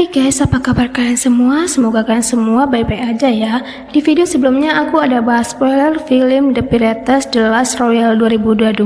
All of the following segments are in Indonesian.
Hai guys, apa kabar kalian semua? Semoga kalian semua baik-baik aja ya. Di video sebelumnya aku ada bahas spoiler film The Pirates The Last Royal 2022.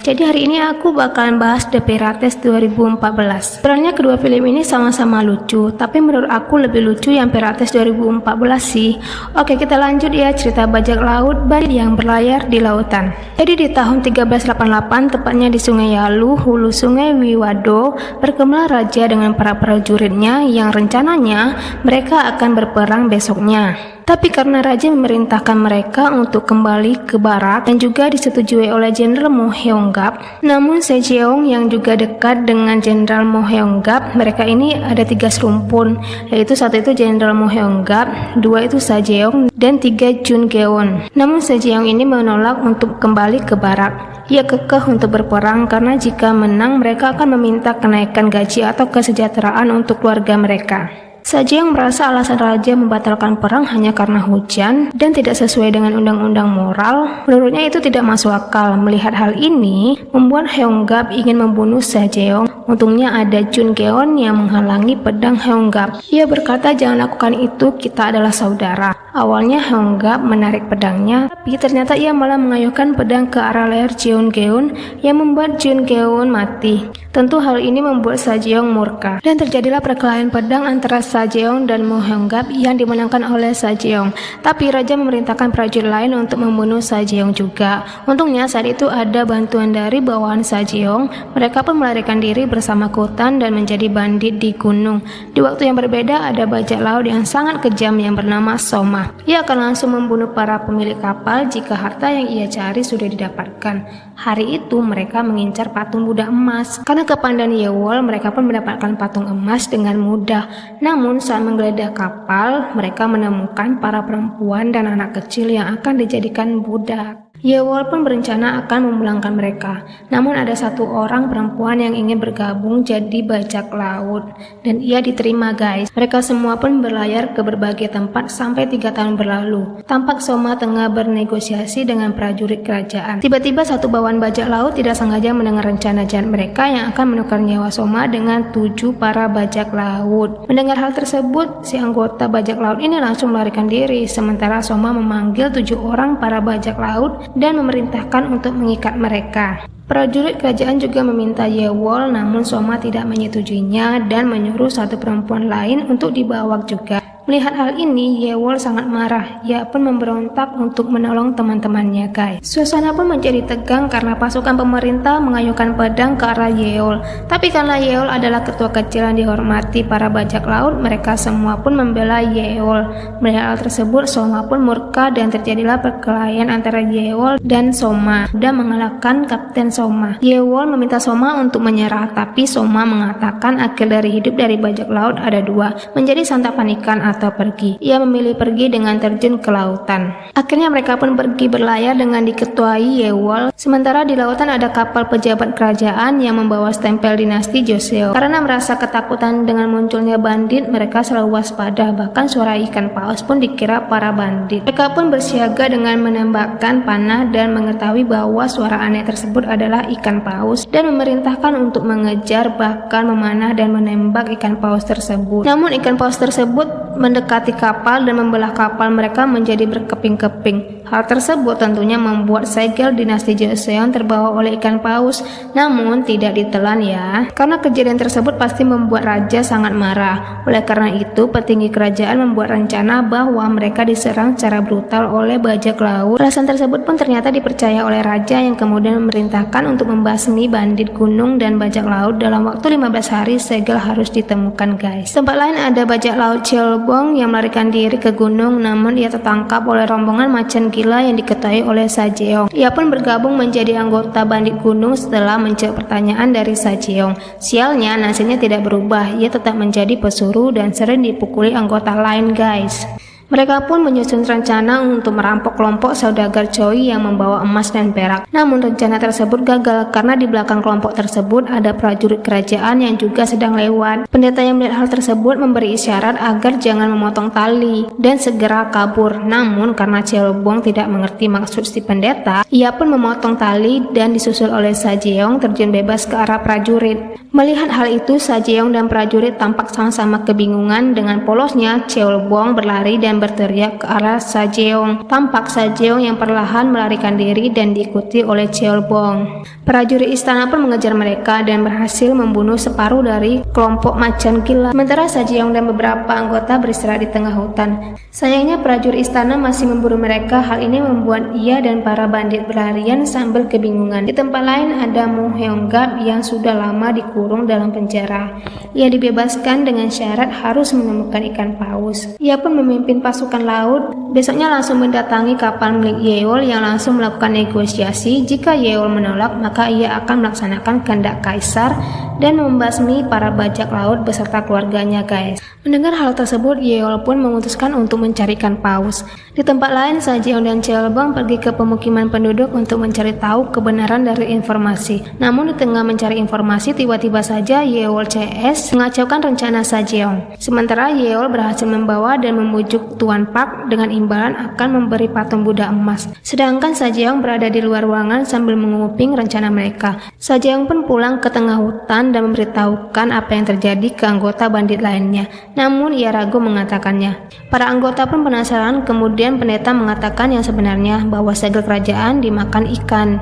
Jadi hari ini aku bakalan bahas The Pirates 2014. Sebenarnya kedua film ini sama-sama lucu, tapi menurut aku lebih lucu yang Pirates 2014 sih. Oke, kita lanjut ya, cerita bajak laut bandit yang berlayar di lautan. Jadi di tahun 1388, tepatnya di Sungai Yalu, hulu Sungai Wiwado, berkemelah raja dengan para prajuritnya yang rencananya mereka akan berperang besoknya. Tapi karena raja memerintahkan mereka untuk kembali ke barat dan juga disetujui oleh Jenderal Moheonggap, namun Sejong yang juga dekat dengan Jenderal Moheonggap, mereka ini ada 3 serumpun, yaitu satu itu Jenderal Moheonggap, 2 itu Sejong, dan 3 Jungeon. Namun Sejong ini menolak untuk kembali ke barat. Ia kekeh untuk berperang karena jika menang mereka akan meminta kenaikan gaji atau kesejahteraan untuk keluarga mereka. Sejong merasa alasan raja membatalkan perang hanya karena hujan dan tidak sesuai dengan undang-undang moral. Menurutnya itu tidak masuk akal. Melihat hal ini, membuat Heonggap ingin membunuh Sejong. Untungnya ada Jungeon yang menghalangi pedang Heonggap. Ia berkata, jangan lakukan itu, kita adalah saudara. Awalnya Heonggap menarik pedangnya, tapi ternyata ia malah mengayunkan pedang ke arah leher Jungeon yang membuat Jungeon mati. Tentu hal ini membuat Sejong murka dan terjadilah perkelahian pedang antara Sejong dan Moheonggap yang dimenangkan oleh Sejong. Tapi raja memerintahkan prajurit lain untuk membunuh Sejong juga. Untungnya saat itu ada bantuan dari bawahan Sejong. Mereka pun melarikan diri bersama Kutan dan menjadi bandit di gunung. Di waktu yang berbeda ada bajak laut yang sangat kejam yang bernama Soma. Ia akan langsung membunuh para pemilik kapal jika harta yang ia cari sudah didapatkan. Hari itu mereka mengincar patung Buddha emas. Karena kepandaian Yewol, mereka pun mendapatkan patung emas dengan mudah. Namun saat menggeledah kapal, mereka menemukan para perempuan dan anak kecil yang akan dijadikan budak. Yewol pun berencana akan memulangkan mereka. Namun ada satu orang perempuan yang ingin bergabung jadi bajak laut. Dan ia diterima guys. Mereka semua pun berlayar ke berbagai tempat sampai 3 tahun berlalu. Tampak Soma tengah bernegosiasi dengan prajurit kerajaan. Tiba-tiba satu bawahan bajak laut tidak sengaja mendengar rencana jahat mereka yang akan menukar nyawa Soma dengan 7 para bajak laut. Mendengar hal tersebut, si anggota bajak laut ini langsung melarikan diri. Sementara Soma memanggil 7 orang para bajak laut dan memerintahkan untuk mengikat mereka. Prajurit kerajaan juga meminta Yewol, namun Soma tidak menyetujuinya dan menyuruh satu perempuan lain untuk dibawa juga. Melihat hal ini, Yewol sangat marah. Ia pun memberontak untuk menolong teman-temannya guys. Suasana pun menjadi tegang karena pasukan pemerintah mengayunkan pedang ke arah Yewol. Tapi karena Yewol adalah ketua kecil yang dihormati para bajak laut, mereka semua pun membela Yewol. Melihat hal tersebut, Soma pun murka dan terjadilah perkelahian antara Yewol dan Soma dan mengalahkan Kapten Soma. Yewol meminta Soma untuk menyerah, tapi Soma mengatakan akhir dari hidup dari bajak laut ada 2, menjadi santapan ikan atau pergi. Ia memilih pergi dengan terjun ke lautan. Akhirnya mereka pun pergi berlayar dengan diketuai Yewol. Sementara di lautan ada kapal pejabat kerajaan yang membawa stempel dinasti Joseon. Karena merasa ketakutan dengan munculnya bandit, mereka selalu waspada. Bahkan suara ikan paus pun dikira para bandit. Mereka pun bersiaga dengan menembakkan panah dan mengetahui bahwa suara aneh tersebut adalah ikan paus dan memerintahkan untuk mengejar, bahkan memanah dan menembak ikan paus tersebut. Namun ikan paus tersebut mendekati kapal dan membelah kapal mereka menjadi berkeping-keping. Hal tersebut tentunya membuat segel dinasti Joseon terbawa oleh ikan paus, namun tidak ditelan ya. Karena kejadian tersebut pasti membuat raja sangat marah. Oleh karena itu, petinggi kerajaan membuat rencana bahwa mereka diserang secara brutal oleh bajak laut. Alasan tersebut pun ternyata dipercaya oleh raja yang kemudian memerintahkan untuk membasmi bandit gunung dan bajak laut. Dalam waktu 15 hari segel harus ditemukan guys. Tempat lain ada bajak laut Cheolbong yang melarikan diri ke gunung, namun ia tertangkap oleh rombongan macan gila yang diketuai oleh Sejong. Ia pun bergabung menjadi anggota bandit gunung setelah menjawab pertanyaan dari Sejong. Sialnya nasibnya tidak berubah, ia tetap menjadi pesuruh dan sering dipukuli anggota lain guys. Mereka pun menyusun rencana untuk merampok kelompok saudagar Choi yang membawa emas dan perak. Namun rencana tersebut gagal karena di belakang kelompok tersebut ada prajurit kerajaan yang juga sedang lewat. Pendeta yang melihat hal tersebut memberi isyarat agar jangan memotong tali dan segera kabur. Namun karena Cheolbong tidak mengerti maksud si pendeta, ia pun memotong tali dan disusul oleh Sajeong terjun bebas ke arah prajurit. Melihat hal itu, Sajeong dan prajurit tampak sama-sama kebingungan. Dengan polosnya, Cheolbong berlari dan berteriak ke arah Sajeong. Tampak Sajeong yang perlahan melarikan diri dan diikuti oleh Cheolbong. Prajurit istana pun mengejar mereka dan berhasil membunuh separuh dari kelompok macan gila. Sementara Sajeong dan beberapa anggota beristirahat di tengah hutan. Sayangnya prajurit istana masih memburu mereka. Hal ini membuat ia dan para bandit berlarian sambil kebingungan. Di tempat lain ada Mu Heonggap yang sudah lama dikurung dalam penjara. Ia dibebaskan dengan syarat harus menemukan ikan paus. Ia pun memimpin pasukan laut. Besoknya langsung mendatangi kapal milik Yeol yang langsung melakukan negosiasi. Jika Yeol menolak, maka ia akan melaksanakan kehendak kaisar dan membasmi para bajak laut beserta keluarganya, guys. Mendengar hal tersebut, Yeol pun memutuskan untuk mencari ikan paus. Di tempat lain, Sajeong dan Cheolbong pergi ke pemukiman penduduk untuk mencari tahu kebenaran dari informasi. Namun di tengah mencari informasi, tiba-tiba saja Yeol CS mengacaukan rencana Sajeong. Sementara Yeol berhasil membawa dan membujuk Tuan Park dengan imbalan akan memberi patung Buddha emas. Sedangkan Sajeong berada di luar ruangan sambil menguping rencana mereka. Sajeong pun pulang ke tengah hutan dan memberitahukan apa yang terjadi ke anggota bandit lainnya. Namun ia ragu mengatakannya. Para anggota pun penasaran, kemudian pendeta mengatakan yang sebenarnya bahwa segel kerajaan dimakan ikan.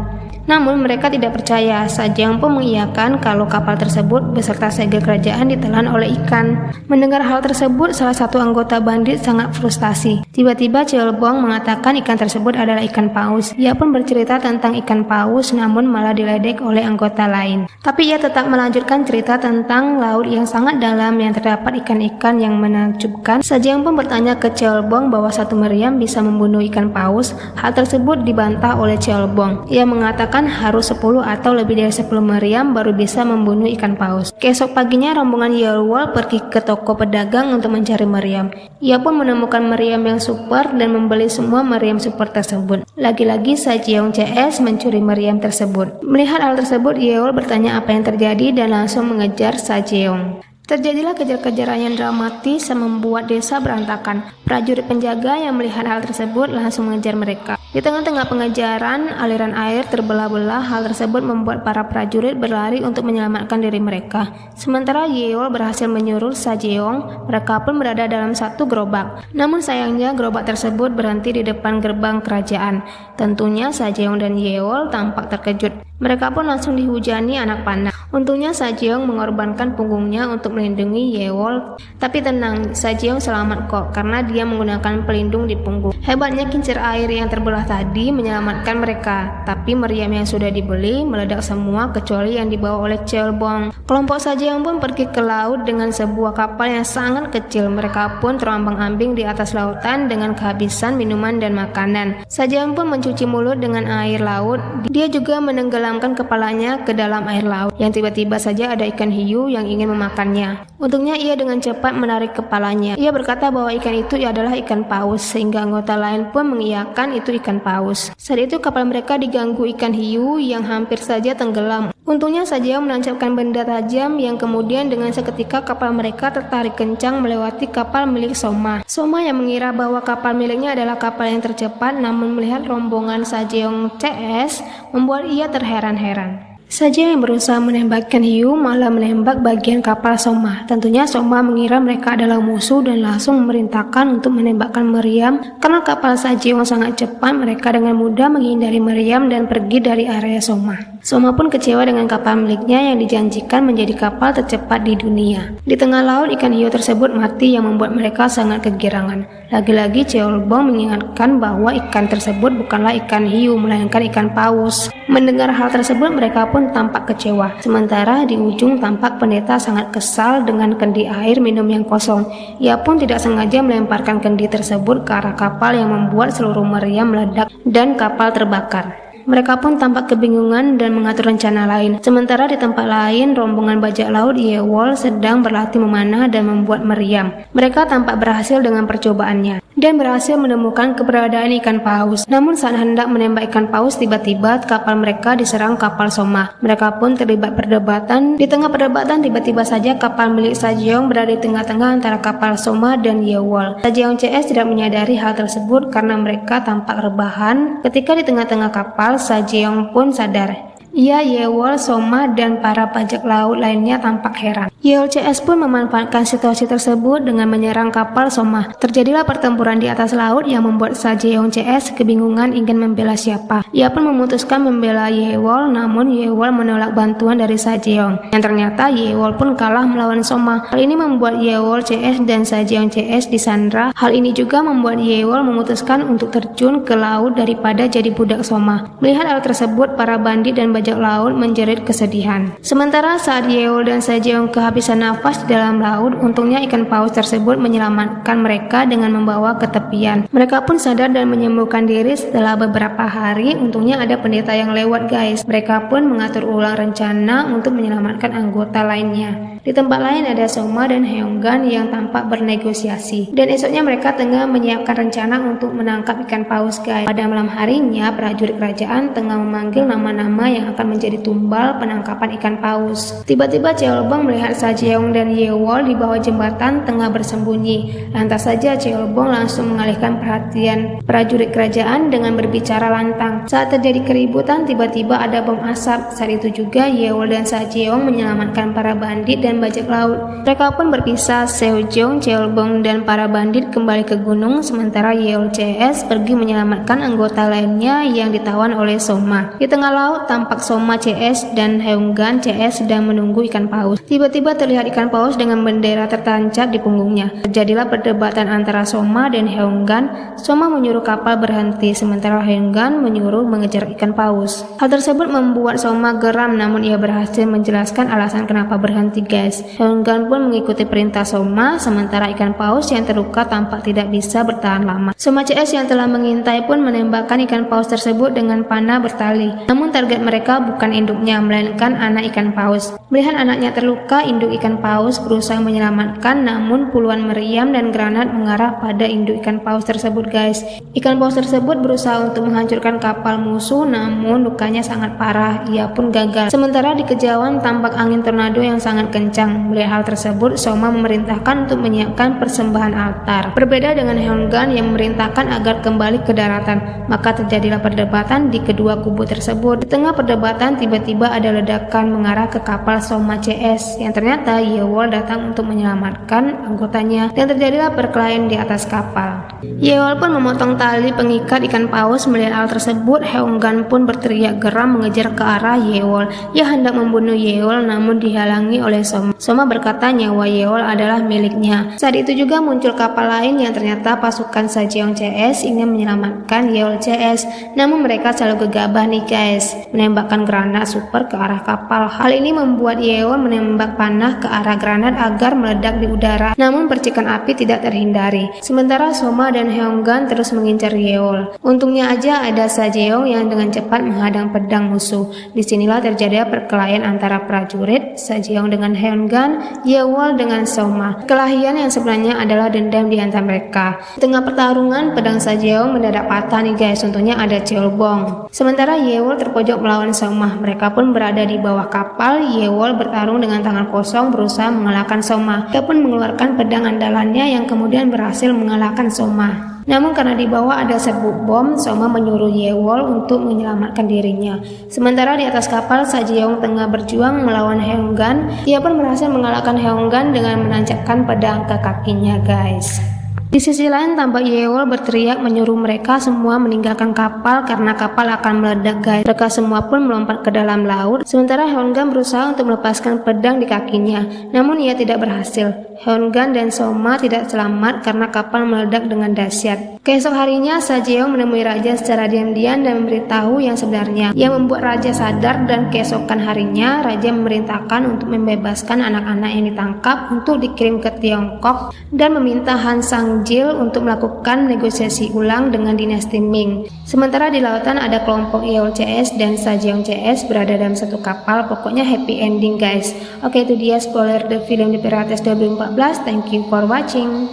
Namun mereka tidak percaya. Sajeong pun mengiyakan kalau kapal tersebut beserta segel kerajaan ditelan oleh ikan. Mendengar hal tersebut, salah satu anggota bandit sangat frustasi. Tiba-tiba Cheolbong mengatakan ikan tersebut adalah ikan paus. Ia pun bercerita tentang ikan paus, namun malah diledek oleh anggota lain. Tapi ia tetap melanjutkan cerita tentang laut yang sangat dalam yang terdapat ikan-ikan yang menakjubkan. Sajeong pun bertanya ke Cheolbong bahwa satu meriam bisa membunuh ikan paus. Hal tersebut dibantah oleh Cheolbong. Ia mengatakan harus 10 atau lebih dari 10 meriam baru bisa membunuh ikan paus. Keesok paginya rombongan Yeolwol pergi ke toko pedagang untuk mencari meriam. Ia pun menemukan meriam yang super dan membeli semua meriam super tersebut. Lagi-lagi Sajeong CS mencuri meriam tersebut. Melihat hal tersebut, Yeol bertanya apa yang terjadi dan langsung mengejar Sajeong. Terjadilah kejar-kejaran yang dramatis yang membuat desa berantakan. Prajurit penjaga yang melihat hal tersebut langsung mengejar mereka. Di tengah-tengah pengejaran, aliran air terbelah-belah. Hal tersebut membuat para prajurit berlari untuk menyelamatkan diri mereka. Sementara Yeol berhasil menyuruh Sajeong. Mereka pun berada dalam satu gerobak. Namun sayangnya gerobak tersebut berhenti di depan gerbang kerajaan. Tentunya Sajeong dan Yeol tampak terkejut. Mereka pun langsung dihujani anak panah. Untungnya Sajeong mengorbankan punggungnya untuk melindungi Yeol. Tapi tenang, Sajeong selamat kok karena dia menggunakan pelindung di punggung. Hebatnya kincir air yang terbelah tadi menyelamatkan mereka. Tapi meriam yang sudah dibeli meledak semua kecuali yang dibawa oleh Cheolbong. Kelompok Sajeong pun pergi ke laut dengan sebuah kapal yang sangat kecil. Mereka pun terombang-ambing di atas lautan dengan kehabisan minuman dan makanan. Sajeong pun mencuci mulut dengan air laut. Dia juga menenggelamkan kepalanya ke dalam air laut. Yang tiba-tiba saja ada ikan hiu yang ingin memakannya. Untungnya ia dengan cepat menarik kepalanya. Ia berkata bahwa ikan itu adalah ikan paus, sehingga anggota lain pun mengiyakan itu ikan paus. Saat itu kapal mereka diganggu ikan hiu yang hampir saja tenggelam. Untungnya Sajeong menancapkan benda tajam yang kemudian dengan seketika kapal mereka tertarik kencang melewati kapal milik Soma. Soma yang mengira bahwa kapal miliknya adalah kapal yang tercepat, namun melihat rombongan Sajeong CS membuat ia terheran-heran. Sajeong yang berusaha menembakkan hiu malah menembak bagian kapal Soma. Tentunya Soma mengira mereka adalah musuh dan langsung memerintahkan untuk menembakkan meriam. Karena kapal Sajeong sangat cepat, mereka dengan mudah menghindari meriam dan pergi dari area Soma. Soma pun kecewa dengan kapal miliknya yang dijanjikan menjadi kapal tercepat di dunia. Di tengah laut, ikan hiu tersebut mati yang membuat mereka sangat kegirangan. Lagi-lagi Cheolbong mengingatkan bahwa ikan tersebut bukanlah ikan hiu melainkan ikan paus. Mendengar hal tersebut, mereka pun tampak kecewa. Sementara di ujung tampak pendeta sangat kesal dengan kendi air minum yang kosong. Ia pun tidak sengaja melemparkan kendi tersebut ke arah kapal yang membuat seluruh meriam meledak dan kapal terbakar. Mereka pun tampak kebingungan dan mengatur rencana lain. Sementara di tempat lain, rombongan bajak laut Yeowol sedang berlatih memanah dan membuat meriam. Mereka tampak berhasil dengan percobaannya. dan berhasil menemukan keberadaan ikan paus. Namun saat hendak menembak ikan paus, tiba-tiba kapal mereka diserang kapal Soma. Mereka pun terlibat perdebatan. Di tengah perdebatan, tiba-tiba saja kapal milik Sajeong berada di tengah-tengah antara kapal Soma dan Yewol. Sajeong CS tidak menyadari hal tersebut karena mereka tampak rebahan. Ketika di tengah-tengah kapal, Sajeong pun sadar. Ia, Yewol, Soma, dan para bajak laut lainnya tampak heran. Yewol CS pun memanfaatkan situasi tersebut dengan menyerang kapal Soma. Terjadilah pertempuran di atas laut yang membuat Sajeong CS kebingungan ingin membela siapa. Ia pun memutuskan membela Yewol, namun Yewol menolak bantuan dari Sajeong. Yang ternyata Yewol pun kalah melawan Soma. Hal ini membuat Yewol CS dan Sajeong CS disandra. Hal ini juga membuat Yewol memutuskan untuk terjun ke laut daripada jadi budak Soma. Melihat hal tersebut, para bandit dan bajak laut menjerit kesedihan. Sementara saat Yewol dan Sajeong kehabisan nafas di dalam laut, untungnya ikan paus tersebut menyelamatkan mereka dengan membawa ke tepian. Mereka pun sadar dan menyembuhkan diri. Setelah beberapa hari, untungnya ada pendeta yang lewat, guys. Mereka pun mengatur ulang rencana untuk menyelamatkan anggota lainnya. Di tempat lain ada Soma dan Heunggan yang tampak bernegosiasi. Dan esoknya mereka tengah menyiapkan rencana untuk menangkap ikan paus, guys. Pada malam harinya, prajurit kerajaan tengah memanggil nama-nama yang akan menjadi tumbal penangkapan ikan paus. Tiba-tiba Cheolbong melihat Sajeong dan Yewol di bawah jembatan tengah bersembunyi. Lantas saja Cheolbong langsung mengalihkan perhatian prajurit kerajaan dengan berbicara lantang. Saat terjadi keributan, tiba-tiba ada bom asap. Saat itu juga Yewol dan Sajeong menyelamatkan para bandit dan bajak laut. Mereka pun berpisah. Seojong, Cheolbong, dan para bandit kembali ke gunung, sementara Yewol CS pergi menyelamatkan anggota lainnya yang ditawan oleh Soma. Di tengah laut tampak Soma CS dan Heunggan CS sedang menunggu ikan paus. Tiba-tiba terlihat ikan paus dengan bendera tertancap di punggungnya. Terjadilah perdebatan antara Soma dan Heunggan. Soma menyuruh kapal berhenti, sementara Heunggan menyuruh mengejar ikan paus. Hal tersebut membuat Soma geram, namun ia berhasil menjelaskan alasan kenapa berhenti, guys. Heunggan pun mengikuti perintah Soma, sementara ikan paus yang terluka tampak tidak bisa bertahan lama. Soma CS yang telah mengintai pun menembakkan ikan paus tersebut dengan panah bertali. Namun target mereka bukan induknya, melainkan anak ikan paus. Melihat anaknya terluka, induk ikan paus berusaha menyelamatkan, namun puluhan meriam dan granat mengarah pada induk ikan paus tersebut, guys. Ikan paus tersebut berusaha untuk menghancurkan kapal musuh, namun lukanya sangat parah. Ia pun gagal. Sementara di kejauhan tampak angin tornado yang sangat kencang. Melihat hal tersebut, Soma memerintahkan untuk menyiapkan persembahan altar. Berbeda dengan Heunggan yang memerintahkan agar kembali ke daratan, maka terjadilah perdebatan di kedua kubu tersebut. Di tengah perdebatan, tiba-tiba ada ledakan mengarah ke kapal Soma CS yang ternyata Yewol datang untuk menyelamatkan anggotanya, dan terjadilah perkelahian di atas kapal. Yewol pun memotong tali pengikat ikan paus. Melihat hal tersebut, Heunggan pun berteriak geram mengejar ke arah Yewol. Ia hendak membunuh Yewol namun dihalangi oleh Soma. Soma berkata nyawa Yewol adalah miliknya. Saat itu juga muncul kapal lain yang ternyata pasukan Sajeong CS ingin menyelamatkan Yewol CS, namun mereka selalu gegabah nih, guys, menembakkan granat super ke arah kapal. Hal ini membuat Yewol menembak panah ke arah granat agar meledak di udara, namun percikan api tidak terhindari. Sementara Soma dan Heunggan terus mengincar Yewol. Untungnya aja ada Sajeong yang dengan cepat menghadang pedang musuh. Disinilah terjadi perkelahian antara prajurit Sajeong dengan Heunggan, Yewol dengan Soma. Kelahian yang sebenarnya adalah dendam di antara mereka. Di tengah pertarungan, pedang Sajeong mendadak patah nih, guys. Untungnya ada Cheolbong. Sementara Yewol terpojok melawan Soma. Mereka pun berada di bawah kapal. Yewol bertarung dengan tangan kosong berusaha mengalahkan Soma. Dia pun mengeluarkan pedang andalannya yang kemudian berhasil mengalahkan Soma. Namun karena di bawah ada serbuk bom, Soma menyuruh Yewol untuk menyelamatkan dirinya. Sementara di atas kapal, Sajeong tengah berjuang melawan Heunggan. Ia pun berhasil mengalahkan Heunggan dengan menancapkan pedang ke kakinya, guys. Di sisi lain tampak Yewol berteriak menyuruh mereka semua meninggalkan kapal karena kapal akan meledak, guys. Mereka semua pun melompat ke dalam laut. Sementara Heunggan berusaha untuk melepaskan pedang di kakinya, namun ia tidak berhasil. Heunggan dan Soma tidak selamat karena kapal meledak dengan dahsyat. Keesok harinya, Sajeong menemui raja secara diam-diam dan memberitahu yang sebenarnya, yang membuat raja sadar, dan keesokan harinya raja memerintahkan untuk membebaskan anak-anak yang ditangkap untuk dikirim ke Tiongkok dan meminta Han Sang-jil untuk melakukan negosiasi ulang dengan dinasti Ming. Sementara di lautan ada kelompok Yewol CS dan Sajeong CS berada dalam satu kapal. Pokoknya happy ending, guys. Oke, itu dia spoiler The Film The Pirates 2014. Thank you for watching.